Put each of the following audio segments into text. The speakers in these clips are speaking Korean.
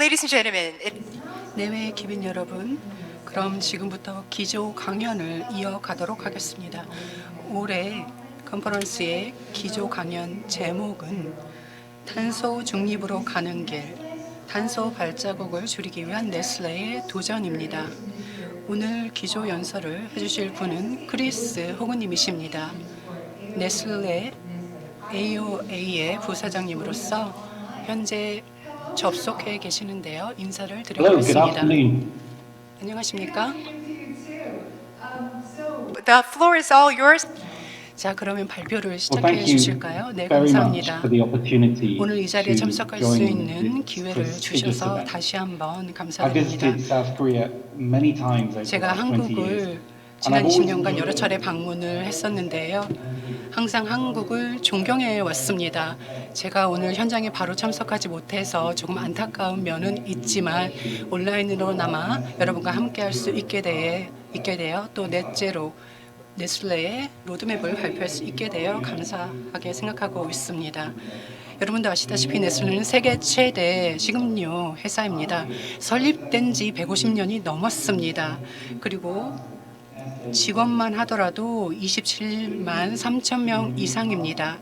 Ladies and gentlemen, 내외 기빈 여러분, 그럼 지금부터 기조 강연을 이어가도록 하겠습니다. 올해 컨퍼런스의 기조 강연 제목은 탄소 중립으로 가는 길, 탄소 발자국을 줄이기 위한 네슬레의 도전입니다. 오늘 기조 연설을 해주실 분은 크리스 호그님이십니다. 네슬레 AOA의 부사장님으로서 현재 접속해 계시는데요. 인사를 Hello, good 드리겠습니다. afternoon. 안녕하십니까? the floor is all yours. 자, 그러면 발표를 Well, 시작해 thank you 주실까요? 네, very much 감사합니다. for the opportunity 오늘 이 자리에 to 참석할 수 join 있는 this 기회를 prestigious 주셔서 event. 다시 한번 I 감사드립니다. visited South Korea many times over the 제가 last 20 years. 한국을 And 지난 I've always 20년간 여러 enjoyed 차례 it. 방문을 했었는데요. 항상 한국을 존경해 왔습니다. 제가 오늘 현장에 바로 참석하지 못해서 조금 안타까운 면은 있지만 온라인으로나마 여러분과 함께할 수 있게 되어 또 넷째로 네슬레의 로드맵을 발표할 수 있게 되어 감사하게 생각하고 있습니다. 여러분도 아시다시피 네슬레는 세계 최대 식음료 회사입니다. 설립된 지 150년이 넘었습니다. 그리고 직원만 하더라도 27만 3천 명 이상입니다.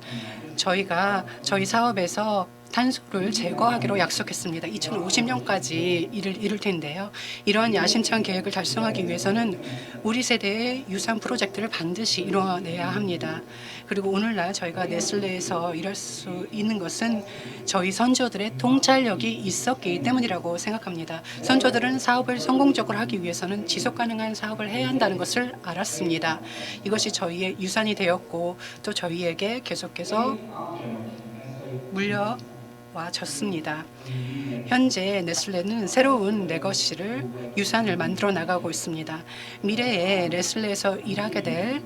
저희가 저희 사업에서 탄소를 제거하기로 약속했습니다. 2050년까지 이룰 텐데요. 이러한 야심찬 계획을 달성하기 위해서는 우리 세대의 유산 프로젝트를 반드시 이뤄내야 합니다. 그리고 오늘날 저희가 네슬레에서 일할 수 있는 것은 저희 선조들의 통찰력이 있었기 때문이라고 생각합니다. 선조들은 사업을 성공적으로 하기 위해서는 지속 가능한 사업을 해야 한다는 것을 알았습니다. 이것이 저희의 유산이 되었고 또 저희에게 계속해서 물려와졌습니다. 현재 네슬레는 새로운 레거시를 유산을 만들어 나가고 있습니다. 미래에 네슬레에서 일하게 될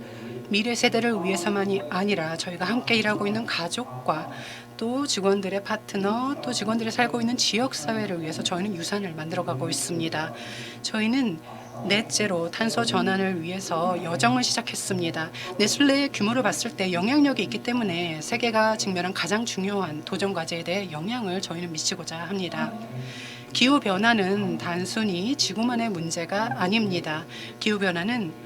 미래 세대를 위해서만이 아니라 저희가 함께 일하고 있는 가족과 또 직원들의 파트너, 또 직원들이 살고 있는 지역 사회를 위해서 저희는 유산을 만들어가고 있습니다. 저희는 넷째로 탄소 전환을 위해서 여정을 시작했습니다. 네슬레의 규모를 봤을 때 영향력이 있기 때문에 세계가 직면한 가장 중요한 도전 과제에 대해 영향을 저희는 미치고자 합니다. 기후 변화는 단순히 지구만의 문제가 아닙니다. 기후 변화는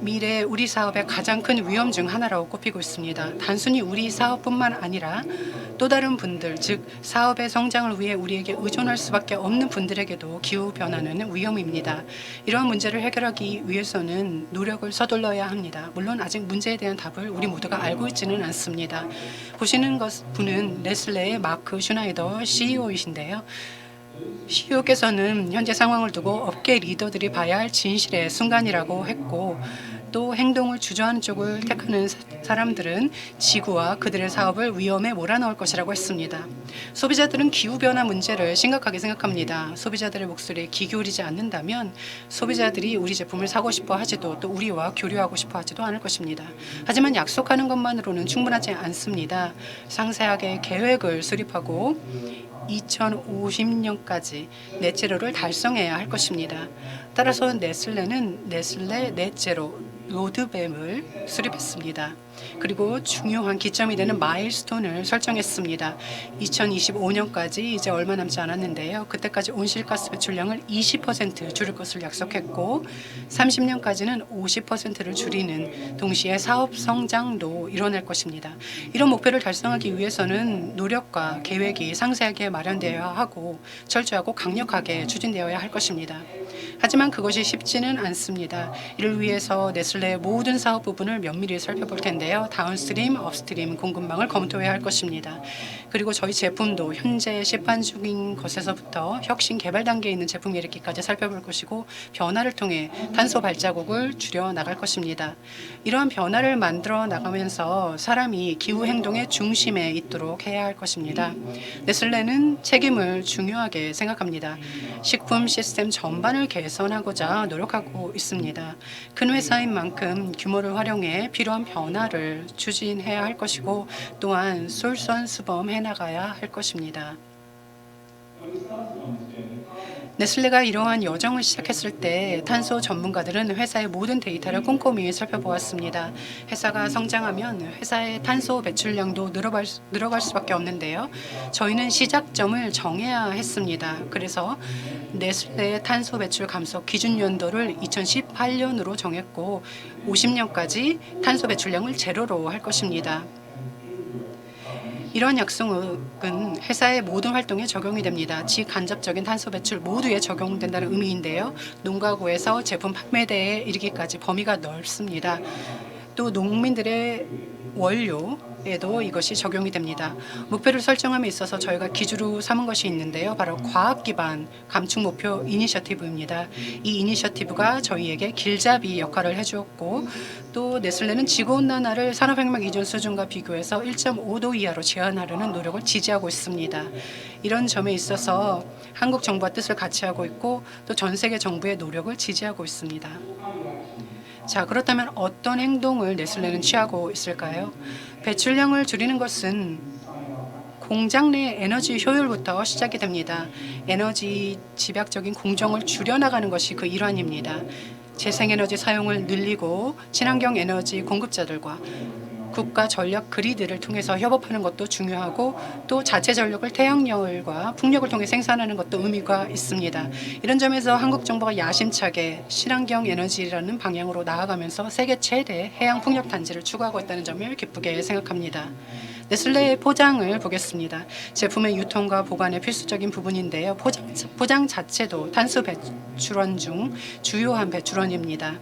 미래 우리 사업의 가장 큰 위험 중 하나라고 꼽히고 있습니다. 단순히 우리 사업뿐만 아니라 또 다른 분들, 즉 사업의 성장을 위해 우리에게 의존할 수밖에 없는 분들에게도 기후 변화는 위험입니다. 이러한 문제를 해결하기 위해서는 노력을 서둘러야 합니다. 물론 아직 문제에 대한 답을 우리 모두가 알고 있지는 않습니다. 보시는 분은 네슬레의 마크 슈나이더 CEO이신데요. CEO께서는 현재 상황을 두고 업계 리더들이 봐야 할 진실의 순간이라고 했고 또 행동을 주저하는 쪽을 택하는 사람들은 지구와 그들의 사업을 위험에 몰아넣을 것이라고 했습니다. 소비자들은 기후변화 문제를 심각하게 생각합니다. 소비자들의 목소리에 귀 기울이지 않는다면 소비자들이 우리 제품을 사고 싶어 하지도 또 우리와 교류하고 싶어 하지도 않을 것입니다. 하지만 약속하는 것만으로는 충분하지 않습니다. 상세하게 계획을 수립하고 2050년까지 넷제로를 달성해야 할 것입니다. 따라서 네슬레는 네슬레 넷제로 로드맵을 수립했습니다. 그리고 중요한 기점이 되는 마일스톤을 설정했습니다. 2025년까지 이제 얼마 남지 않았는데요. 그때까지 온실가스 배출량을 20% 줄일 것을 약속했고 30년까지는 50%를 줄이는 동시에 사업 성장도 이뤄낼 것입니다. 이런 목표를 달성하기 위해서는 노력과 계획이 상세하게 마련되어야 하고 철저하고 강력하게 추진되어야 할 것입니다. 하지만 그것이 쉽지는 않습니다. 이를 위해서 네슬레의 모든 사업 부분을 면밀히 살펴볼 텐데요. 다운스트림, 업스트림 공급망을 검토해야 할 것입니다. 그리고 저희 제품도 현재 시판 중인 것에서부터 혁신 개발 단계에 있는 제품에 이르기까지 살펴볼 것이고 변화를 통해 탄소 발자국을 줄여 나갈 것입니다. 이러한 변화를 만들어 나가면서 사람이 기후 행동의 중심에 있도록 해야 할 것입니다. 네슬레는 책임을 중요하게 생각합니다. 식품 시스템 전반을 개선하고자 노력하고 있습니다. 큰 회사인 만큼 규모를 활용해 필요한 변화를 추진해야 할 것이고 또한 솔선수범해 나가야 할 것입니다. 네슬레가 이러한 여정을 시작했을 때 탄소 전문가들은 회사의 모든 데이터를 꼼꼼히 살펴보았습니다. 회사가 성장하면 회사의 탄소 배출량도 늘어갈 수밖에 없는데요. 저희는 시작점을 정해야 했습니다. 그래서 네슬레의 탄소 배출 감소 기준 연도를 2018년으로 정했고 50년까지 탄소 배출량을 제로로 할 것입니다. 이런 약속은 회사의 모든 활동에 적용이 됩니다. 직간접적인 탄소 배출 모두에 적용된다는 의미인데요. 농가구에서 제품 판매대에 이르기까지 범위가 넓습니다. 또 농민들의 원료에도 이것이 적용이 됩니다. 목표를 설정함에 있어서 저희가 기준으로 삼은 것이 있는데요. 바로 과학 기반 감축 목표 이니셔티브입니다. 이 이니셔티브가 저희에게 길잡이 역할을 해주었고 또 네슬레는 지구온난화를 산업혁명 이전 수준과 비교해서 1.5도 이하로 제한하려는 노력을 지지하고 있습니다. 이런 점에 있어서 한국 정부와 뜻을 같이 하고 있고 또 전 세계 정부의 노력을 지지하고 있습니다. 자, 그렇다면 어떤 행동을 네슬레는 취하고 있을까요? 배출량을 줄이는 것은 공장 내 에너지 효율부터 시작이 됩니다. 에너지 집약적인 공정을 줄여나가는 것이 그 일환입니다. 재생에너지 사용을 늘리고 친환경 에너지 공급자들과 국가 전력 그리드를 통해서 협업하는 것도 중요하고 또 자체 전력을 태양열과 풍력을 통해 생산하는 것도 의미가 있습니다. 이런 점에서 한국 정부가 야심차게 친환경 에너지라는 방향으로 나아가면서 세계 최대 해양 풍력 단지를 추구하고 있다는 점을 기쁘게 생각합니다. 네슬레의 포장을 보겠습니다. 제품의 유통과 보관의 필수적인 부분인데요. 포장 자체도 탄소 배출원 중 주요한 배출원입니다.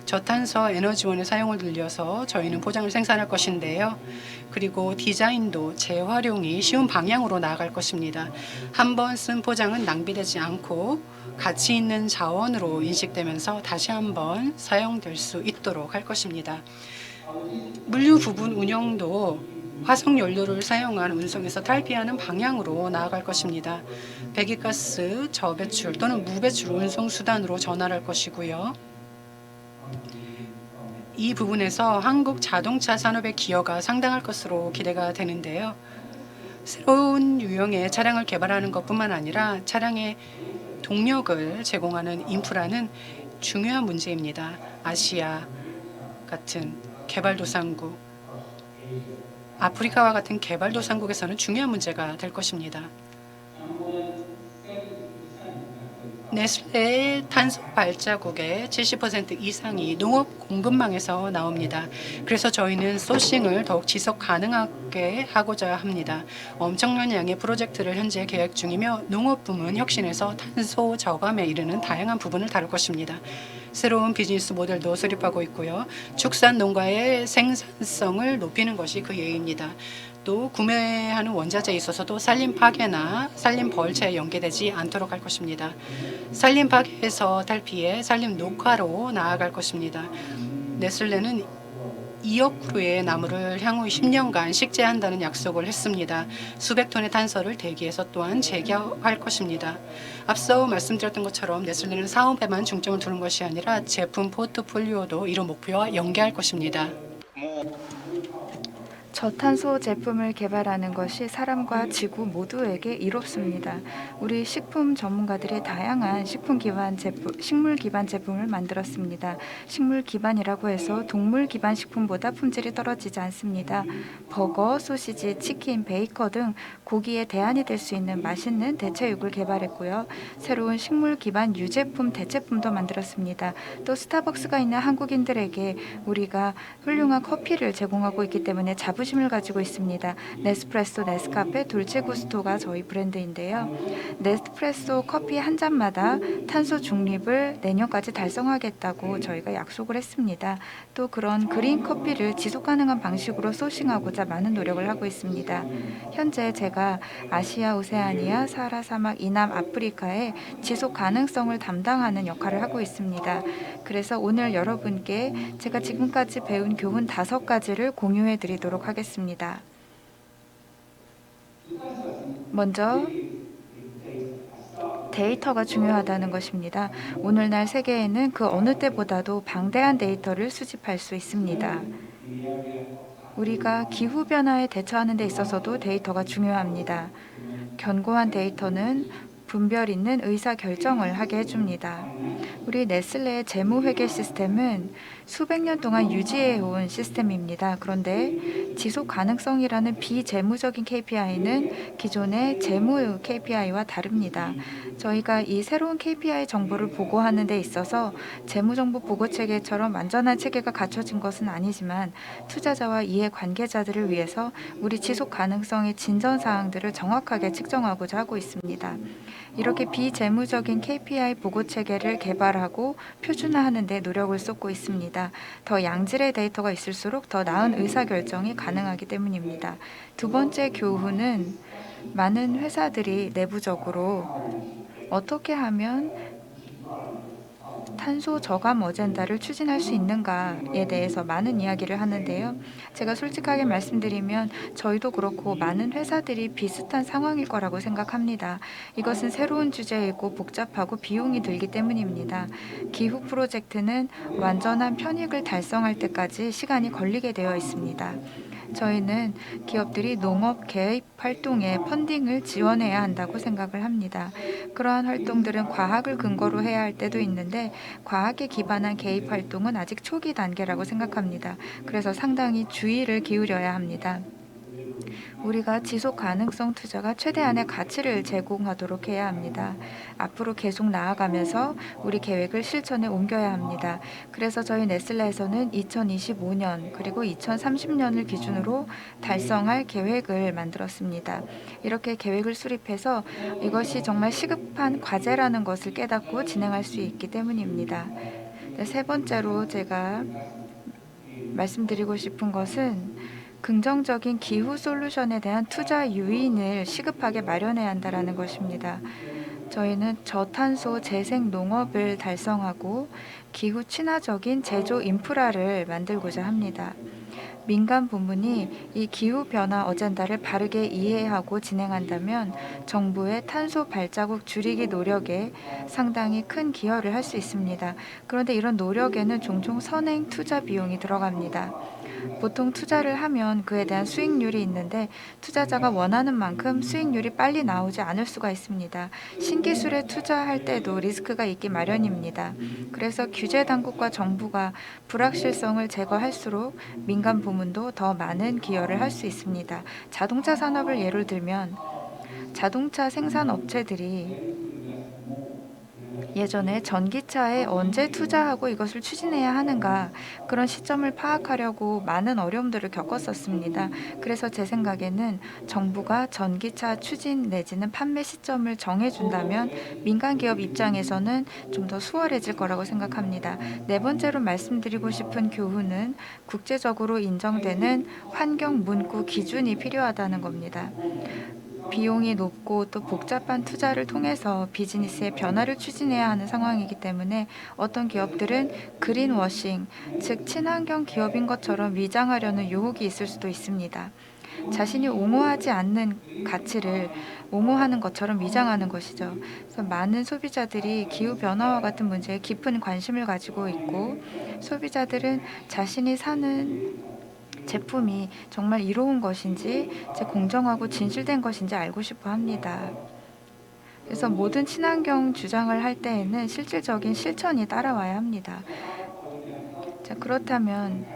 저탄소 에너지원의 사용을 늘려서 저희는 포장을 생산할 것인데요. 그리고 디자인도 재활용이 쉬운 방향으로 나아갈 것입니다. 한 번 쓴 포장은 낭비되지 않고 가치 있는 자원으로 인식되면서 다시 한번 사용될 수 있도록 할 것입니다. 물류 부분 운영도 화석 연료를 사용한 운송에서 탈피하는 방향으로 나아갈 것입니다. 배기가스 저배출 또는 무배출 운송 수단으로 전환할 것이고요. 이 부분에서 한국 자동차 산업의 기여가 상당할 것으로 기대가 되는데요. 새로운 유형의 차량을 개발하는 것뿐만 아니라 차량의 동력을 제공하는 인프라는 중요한 문제입니다. 아시아 같은 개발도상국, 아프리카와 같은 개발도상국에서는 중요한 문제가 될 것입니다. 네슬레의 탄소 발자국의 70% 이상이 농업 공급망에서 나옵니다. 그래서 저희는 소싱을 더욱 지속 가능하게 하고자 합니다. 엄청난 양의 프로젝트를 현재 계획 중이며 농업 부문 혁신에서 탄소 저감에 이르는 다양한 부분을 다룰 것입니다. 새로운 비즈니스 모델도 수립하고 있고요. 축산 농가의 생산성을 높이는 것이 그 예입니다. 또 구매하는 원자재에 있어서도 산림 파괴나 산림 벌채에 연계되지 않도록 할 것입니다. 산림 파괴에서 탈피해 산림 녹화로 나아갈 것입니다. 네슬레는 2억 그루의 나무를 향후 10년간 식재한다는 약속을 했습니다. 수백 톤의 탄소를 대기에서 또한 제거할 것입니다. 앞서 말씀드렸던 것처럼 네슬레는 사업에만 중점을 두는 것이 아니라 제품 포트폴리오도 이런 목표와 연계할 것입니다. 저탄소 제품을 개발하는 것이 사람과 지구 모두에게 이롭습니다. 우리 식품 전문가들이 다양한 식물 기반 제품을 만들었습니다. 식물 기반이라고 해서 동물 기반 식품보다 품질이 떨어지지 않습니다. 버거, 소시지, 치킨, 베이커 등 고기에 대안이 될 수 있는 맛있는 대체육을 개발했고요. 새로운 식물 기반 유제품, 대체품도 만들었습니다. 또 스타벅스가 있는 한국인들에게 우리가 훌륭한 커피를 제공하고 있기 때문에 자부심을 가지고 있습니다. 네스프레소, 네스카페, 돌체구스토가 저희 브랜드인데요. 네스프레소 커피 한 잔마다 탄소 중립을 내년까지 달성하겠다고 저희가 약속을 했습니다. 또 그런 그린 커피를 지속 가능한 방식으로 소싱하고자 많은 노력을 하고 있습니다. 현재 제가 아시아, 오세아니아, 사하라 사막, 이남 아프리카의 지속 가능성을 담당하는 역할을 하고 있습니다. 그래서 오늘 여러분께 제가 지금까지 배운 교훈 5가지를 공유해 드리도록 하겠습니다. 먼저 데이터가 중요하다는 것입니다. 오늘날 세계에는 그 어느 때보다도 방대한 데이터를 수집할 수 있습니다. 우리가 기후변화에 대처하는 데 있어서도 데이터가 중요합니다. 견고한 데이터는 분별 있는 의사 결정을 하게 해줍니다. 우리 네슬레의 재무회계 시스템은 수백 년 동안 유지해온 시스템입니다. 그런데 지속 가능성이라는 비재무적인 KPI는 기존의 재무 KPI와 다릅니다. 저희가 이 새로운 KPI 정보를 보고하는 데 있어서 재무정보 보고 체계처럼 완전한 체계가 갖춰진 것은 아니지만 투자자와 이해 관계자들을 위해서 우리 지속 가능성의 진전 사항들을 정확하게 측정하고자 하고 있습니다. 이렇게 비재무적인 KPI 보고 체계를 개발하고 표준화하는 데 노력을 쏟고 있습니다. 더 양질의 데이터가 있을수록 더 나은 의사결정이 가능하기 때문입니다. 두 번째 교훈은 많은 회사들이 내부적으로 어떻게 하면 탄소 저감 어젠다를 추진할 수 있는가에 대해서 많은 이야기를 하는데요. 제가 솔직하게 말씀드리면 저희도 그렇고 많은 회사들이 비슷한 상황일 거라고 생각합니다. 이것은 새로운 주제이고 복잡하고 비용이 들기 때문입니다. 기후 프로젝트는 완전한 편익을 달성할 때까지 시간이 걸리게 되어 있습니다. 저희는 기업들이 농업 개입 활동에 펀딩을 지원해야 한다고 생각을 합니다. 그러한 활동들은 과학을 근거로 해야 할 때도 있는데 과학에 기반한 개입 활동은 아직 초기 단계라고 생각합니다. 그래서 상당히 주의를 기울여야 합니다. 우리가 지속 가능성 투자가 최대한의 가치를 제공하도록 해야 합니다. 앞으로 계속 나아가면서 우리 계획을 실천에 옮겨야 합니다. 그래서 저희 네슬레에서는 2025년 그리고 2030년을 기준으로 달성할 계획을 만들었습니다. 이렇게 계획을 수립해서 이것이 정말 시급한 과제라는 것을 깨닫고 진행할 수 있기 때문입니다. 세 번째로 제가 말씀드리고 싶은 것은 긍정적인 기후 솔루션에 대한 투자 유인을 시급하게 마련해야 한다는 것입니다. 저희는 저탄소 재생 농업을 달성하고 기후 친화적인 제조 인프라를 만들고자 합니다. 민간 부문이 이 기후 변화 어젠다를 바르게 이해하고 진행한다면 정부의 탄소 발자국 줄이기 노력에 상당히 큰 기여를 할 수 있습니다. 그런데 이런 노력에는 종종 선행 투자 비용이 들어갑니다. 보통 투자를 하면 그에 대한 수익률이 있는데 투자자가 원하는 만큼 수익률이 빨리 나오지 않을 수가 있습니다. 신기술에 투자할 때도 리스크가 있기 마련입니다. 그래서 규제 당국과 정부가 불확실성을 제거할수록 민간 부문도 더 많은 기여를 할 수 있습니다. 자동차 산업을 예를 들면 자동차 생산 업체들이 예전에 전기차에 언제 투자하고 이것을 추진해야 하는가 그런 시점을 파악하려고 많은 어려움들을 겪었었습니다. 그래서 제 생각에는 정부가 전기차 추진 내지는 판매 시점을 정해준다면 민간 기업 입장에서는 좀 더 수월해질 거라고 생각합니다. 네 번째로 말씀드리고 싶은 교훈은 국제적으로 인정되는 환경 문구 기준이 필요하다는 겁니다. 비용이 높고 또 복잡한 투자를 통해서 비즈니스의 변화를 추진해야 하는 상황이기 때문에 어떤 기업들은 그린워싱, 즉 친환경 기업인 것처럼 위장하려는 유혹이 있을 수도 있습니다. 자신이 옹호하지 않는 가치를 옹호하는 것처럼 위장하는 것이죠. 그래서 많은 소비자들이 기후변화와 같은 문제에 깊은 관심을 가지고 있고 소비자들은 자신이 사는 제품이 정말 이로운 것인지 공정하고 진실된 것인지 알고 싶어 합니다. 그래서 모든 친환경 주장을 할 때에는 실질적인 실천이 따라와야 합니다. 그렇다면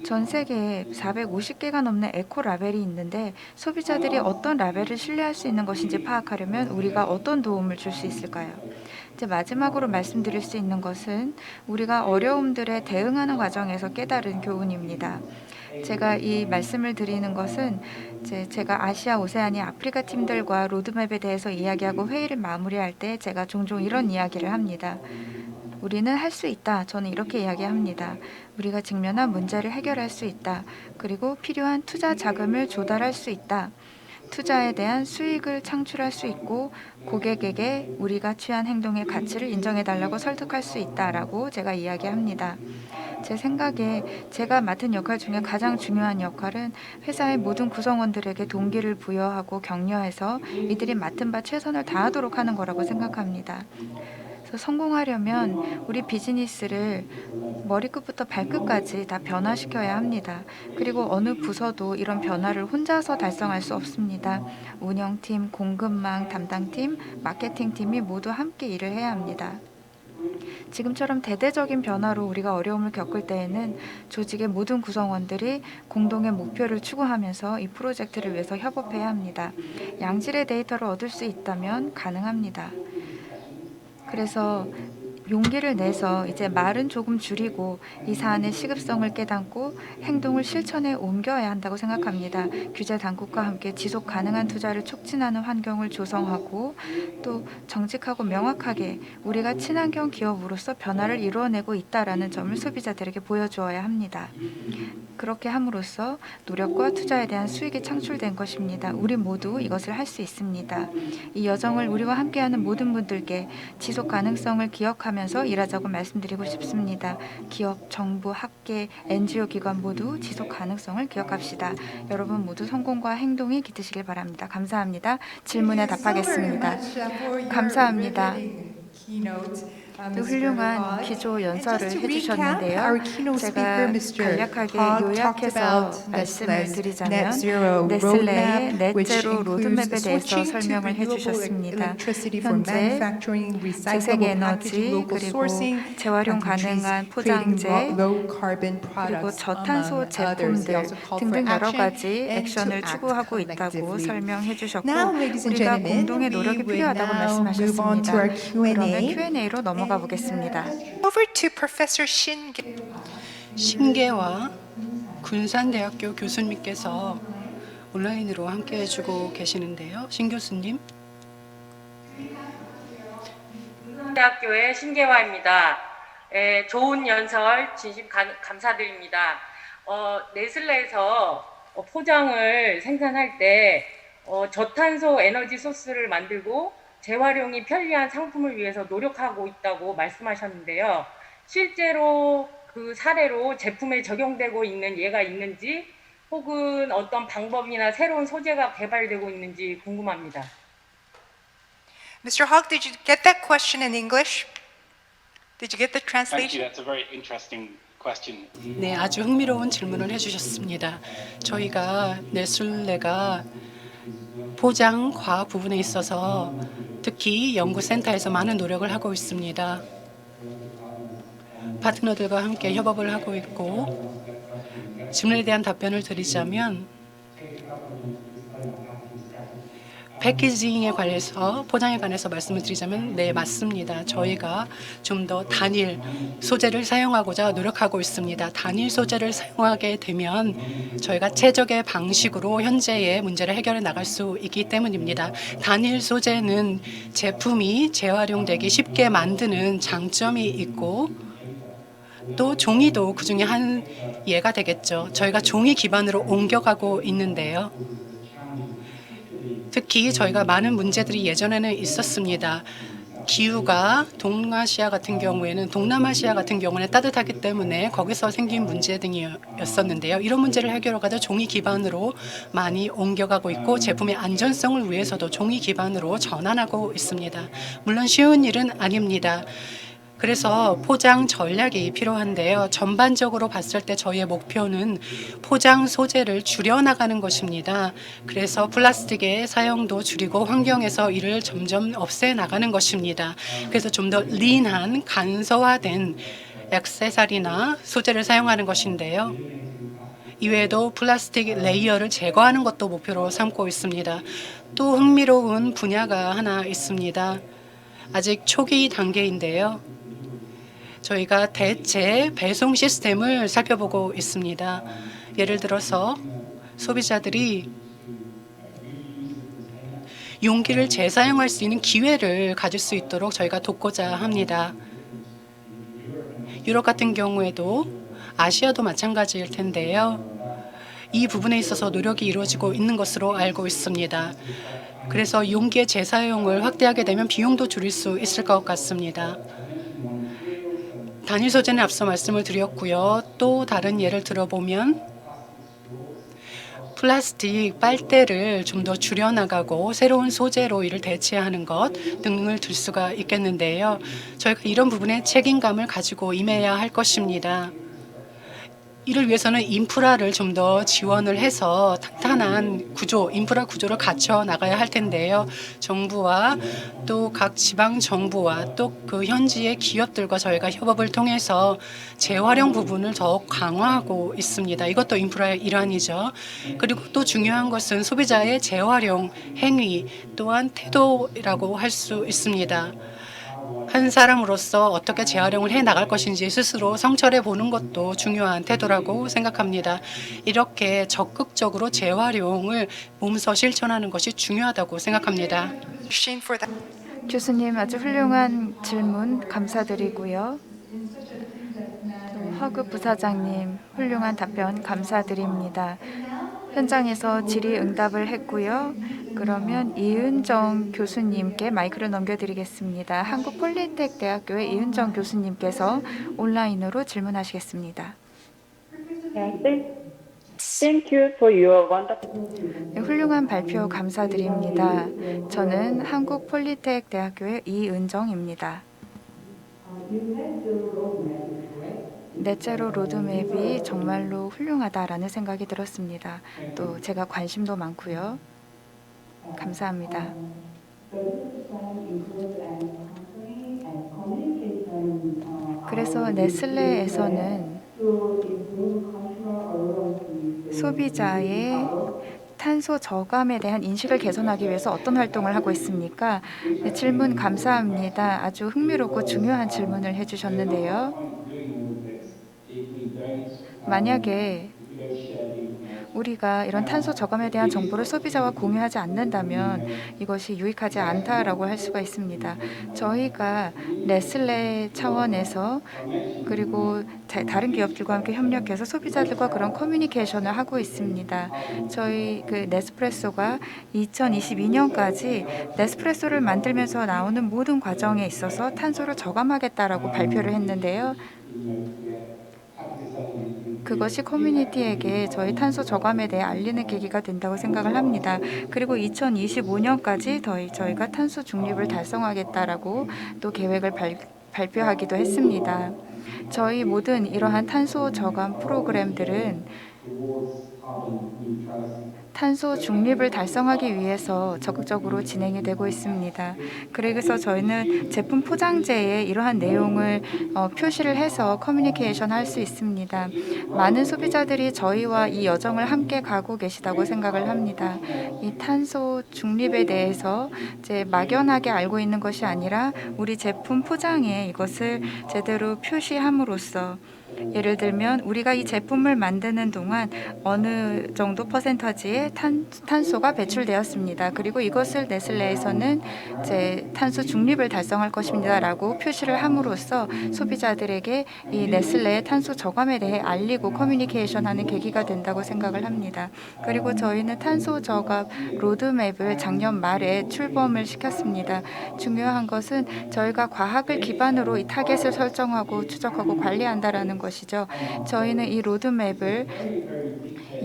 전 세계에 450개가 넘는 에코 라벨이 있는데 소비자들이 어떤 라벨을 신뢰할 수 있는 것인지 파악하려면 우리가 어떤 도움을 줄 수 있을까요? 이제 마지막으로 말씀드릴 수 있는 것은 우리가 어려움들에 대응하는 과정에서 깨달은 교훈입니다. 제가 이 말씀을 드리는 것은 제가 아시아, 오세아니아, 아프리카 팀들과 로드맵에 대해서 이야기하고 회의를 마무리할 때 제가 종종 이런 이야기를 합니다. 우리는 할 수 있다. 저는 이렇게 이야기합니다. 우리가 직면한 문제를 해결할 수 있다. 그리고 필요한 투자 자금을 조달할 수 있다. 투자에 대한 수익을 창출할 수 있고 고객에게 우리가 취한 행동의 가치를 인정해달라고 설득할 수 있다라고 제가 이야기합니다. 제 생각에 제가 맡은 역할 중에 가장 중요한 역할은 회사의 모든 구성원들에게 동기를 부여하고 격려해서 이들이 맡은 바 최선을 다하도록 하는 거라고 생각합니다. 그래서 성공하려면 우리 비즈니스를 머리끝부터 발끝까지 다 변화시켜야 합니다. 그리고 어느 부서도 이런 변화를 혼자서 달성할 수 없습니다. 운영팀, 공급망 담당팀, 마케팅팀이 모두 함께 일을 해야 합니다. 지금처럼 대대적인 변화로 우리가 어려움을 겪을 때에는 조직의 모든 구성원들이 공동의 목표를 추구하면서 이 프로젝트를 위해서 협업해야 합니다. 양질의 데이터를 얻을 수 있다면 가능합니다. 그래서 용기를 내서 이제 말은 조금 줄이고 이 사안의 시급성을 깨닫고 행동을 실천에 옮겨야 한다고 생각합니다. 규제 당국과 함께 지속 가능한 투자를 촉진하는 환경을 조성하고 또 정직하고 명확하게 우리가 친환경 기업으로서 변화를 이루어내고 있다라는 점을 소비자들에게 보여주어야 합니다. 그렇게 함으로써 노력과 투자에 대한 수익이 창출된 것입니다. 우리 모두 이것을 할 수 있습니다. 이 여정을 우리와 함께하는 모든 분들께 지속 가능성을 기억하면서 일하자고 말씀드리고 싶습니다. 기업, 정부, 학계, NGO 기관 모두 지속 가능성을 기억합시다. 여러분 모두 성공과 행동이 깃드시길 바랍니다. 감사합니다. 질문에 답하겠습니다. 감사합니다. 훌륭한 기조 연설을 해주셨는데요. 제가 간략하게 요약해서 말씀을 드리자면 네슬레의 넷제로 로드맵에 대해서 설명을 해주셨습니다. 현재 재생에너지 그리고 재활용 가능한 포장재 그리고 저탄소 제품들 등등 여러 가지 액션을 추구하고 있다고 설명해 주셨고 우리가 공동의 노력이 필요하다고 말씀하셨습니다. 그러면 Q&A로 넘어가 보겠습니다. Over to Professor Shin. 신계와 군산대학교 교수님께서 온라인으로 함께 해주고 계시는데요. 신 교수님. 대학교의 신계화입니다. 좋은 연설 진심 감사드립니다. 네슬레에서 포장을 생산할 때 저탄소 에너지 소스를 만들고 재활용이 편리한 상품을 위해서 노력하고 있다고 말씀하셨는데요. 실제로 그 사례로 제품에 적용되고 있는 예가 있는지 혹은 어떤 방법이나 새로운 소재가 개발되고 있는지 궁금합니다. Mr. Hogg, did you get that question in English? Did you get the Thank you. translation? That's a very interesting question. 네, 아주 흥미로운 질문을 해주셨습니다. 저희가 네슬레가 포장 과학 부분에 있어서 특히 연구센터에서 많은 노력을 하고 있습니다. 파트너들과 함께 협업을 하고 있고 질문에 대한 답변을 드리자면 패키징에 관해서 포장에 관해서 말씀을 드리자면 네 맞습니다. 저희가 좀 더 단일 소재를 사용하고자 노력하고 있습니다. 단일 소재를 사용하게 되면 저희가 최적의 방식으로 현재의 문제를 해결해 나갈 수 있기 때문입니다. 단일 소재는 제품이 재활용되기 쉽게 만드는 장점이 있고 또 종이도 그중에 한 예가 되겠죠. 저희가 종이 기반으로 옮겨가고 있는데요. 특히 저희가 많은 문제들이 예전에는 있었습니다. 기후가 동아시아 같은 경우에는 동남아시아 같은 경우는 따뜻하기 때문에 거기서 생긴 문제 등이었었는데요. 이런 문제를 해결하고자 종이 기반으로 많이 옮겨가고 있고 제품의 안전성을 위해서도 종이 기반으로 전환하고 있습니다. 물론 쉬운 일은 아닙니다. 그래서 포장 전략이 필요한데요. 전반적으로 봤을 때 저희의 목표는 포장 소재를 줄여나가는 것입니다. 그래서 플라스틱의 사용도 줄이고 환경에서 이를 점점 없애나가는 것입니다. 그래서 좀 더 린한 간소화된 액세서리나 소재를 사용하는 것인데요. 이외에도 플라스틱 레이어를 제거하는 것도 목표로 삼고 있습니다. 또 흥미로운 분야가 하나 있습니다. 아직 초기 단계인데요. 저희가 대체 배송 시스템을 살펴보고 있습니다. 예를 들어서 소비자들이 용기를 재사용할 수 있는 기회를 가질 수 있도록 저희가 돕고자 합니다. 유럽 같은 경우에도 아시아도 마찬가지일 텐데요. 이 부분에 있어서 노력이 이루어지고 있는 것으로 알고 있습니다. 그래서 용기의 재사용을 확대하게 되면 비용도 줄일 수 있을 것 같습니다. 단일 소재는 앞서 말씀을 드렸고요. 또 다른 예를 들어보면 플라스틱 빨대를 좀 더 줄여나가고 새로운 소재로 이를 대체하는 것 등을 들 수가 있겠는데요. 저희가 이런 부분에 책임감을 가지고 임해야 할 것입니다. 이를 위해서는 인프라를 좀 더 지원을 해서 탄탄한 구조, 인프라 구조를 갖춰 나가야 할 텐데요. 정부와 또 각 지방 정부와 또 그 현지의 기업들과 저희가 협업을 통해서 재활용 부분을 더욱 강화하고 있습니다. 이것도 인프라의 일환이죠. 그리고 또 중요한 것은 소비자의 재활용 행위 또한 태도라고 할 수 있습니다. 한 사람으로서 어떻게 재활용을 해 나갈 것인지 스스로 성찰해 보는 것도 중요한 태도라고 생각합니다. 이렇게 적극적으로 재활용을 몸소 실천하는 것이 중요하다고 생각합니다. Sheen for that. 교수님 아주 훌륭한 질문 감사드리고요. 또 허그 부사장님 훌륭한 답변 감사드립니다. 현장에서 질의응답을 했고요. 그러면 이은정 교수님께 마이크를 넘겨드리겠습니다. 한국폴리텍대학교의 이은정 교수님께서 온라인으로 질문하시겠습니다. Thank you for your wonderful. 네, 훌륭한 발표 감사드립니다. 저는 한국폴리텍대학교의 이은정입니다. 넷제로 로드맵이 정말로 훌륭하다라는 생각이 들었습니다. 또 제가 관심도 많고요. 감사합니다. 그래서 네슬레에서는 소비자의 탄소 저감에 대한 인식을 개선하기 위해서 어떤 활동을 하고 있습니까? 네, 질문 감사합니다. 아주 흥미롭고 중요한 질문을 해주셨는데요. 만약에 우리가 이런 탄소 저감에 대한 정보를 소비자와 공유하지 않는다면 이것이 유익하지 않다라고 할 수가 있습니다. 저희가 네슬레 차원에서 그리고 다른 기업들과 함께 협력해서 소비자들과 그런 커뮤니케이션을 하고 있습니다. 저희 그 네스프레소가 2022년까지 네스프레소를 만들면서 나오는 모든 과정에 있어서 탄소를 저감하겠다라고 발표를 했는데요. 그것이 커뮤니티에게 저희 탄소 저감에 대해 알리는 계기가 된다고 생각을 합니다. 그리고 2025년까지 저희가 탄소 중립을 달성하겠다라고 또 계획을 발표하기도 했습니다. 저희 모든 이러한 탄소 저감 프로그램들은 탄소 중립을 달성하기 위해서 적극적으로 진행이 되고 있습니다. 그래서 저희는 제품 포장재에 이러한 내용을 표시를 해서 커뮤니케이션 할 수 있습니다. 많은 소비자들이 저희와 이 여정을 함께 가고 계시다고 생각을 합니다. 이 탄소 중립에 대해서 이제 막연하게 알고 있는 것이 아니라 우리 제품 포장에 이것을 제대로 표시함으로써 예를 들면 우리가 이 제품을 만드는 동안 어느 정도 퍼센터지의 탄소가 배출되었습니다. 그리고 이것을 네슬레에서는 이제 탄소 중립을 달성할 것입니다라고 표시를 함으로써 소비자들에게 이 네슬레의 탄소 저감에 대해 알리고 커뮤니케이션하는 계기가 된다고 생각을 합니다. 그리고 저희는 탄소 저감 로드맵을 작년 말에 출범을 시켰습니다. 중요한 것은 저희가 과학을 기반으로 이 타겟을 설정하고 추적하고 관리한다라는 것이죠. 저희는 이 로드맵을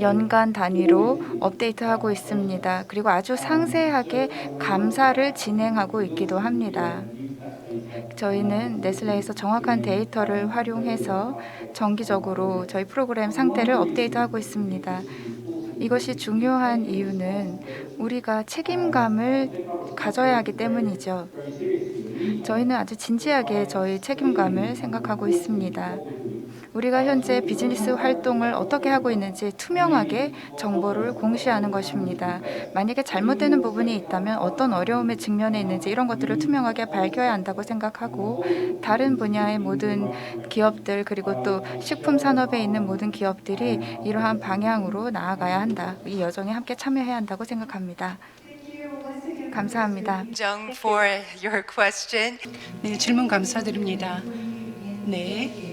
연간 단위로 업데이트하고 있습니다. 그리고 아주 상세하게 감사를 진행하고 있기도 합니다. 저희는 네슬레에서 정확한 데이터를 활용해서 정기적으로 저희 프로그램 상태를 업데이트하고 있습니다. 이것이 중요한 이유는 우리가 책임감을 가져야 하기 때문이죠. 저희는 아주 진지하게 저희 책임감을 생각하고 있습니다. 우리가 현재 비즈니스 활동을 어떻게 하고 있는지 투명하게 정보를 공시하는 것입니다. 만약에 잘못되는 부분이 있다면 어떤 어려움에 직면해 있는지 이런 것들을 투명하게 밝혀야 한다고 생각하고 다른 분야의 모든 기업들 그리고 또 식품 산업에 있는 모든 기업들이 이러한 방향으로 나아가야 한다. 이 여정에 함께 참여해야 한다고 생각합니다. 감사합니다. Jung for your question. 네, 질문 감사드립니다. 네.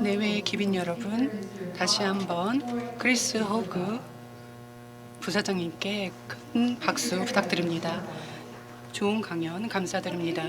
내외의 기빈 여러분, 다시 한번 크리스 호그 부사장님께 큰 박수 부탁드립니다. 좋은 강연 감사드립니다.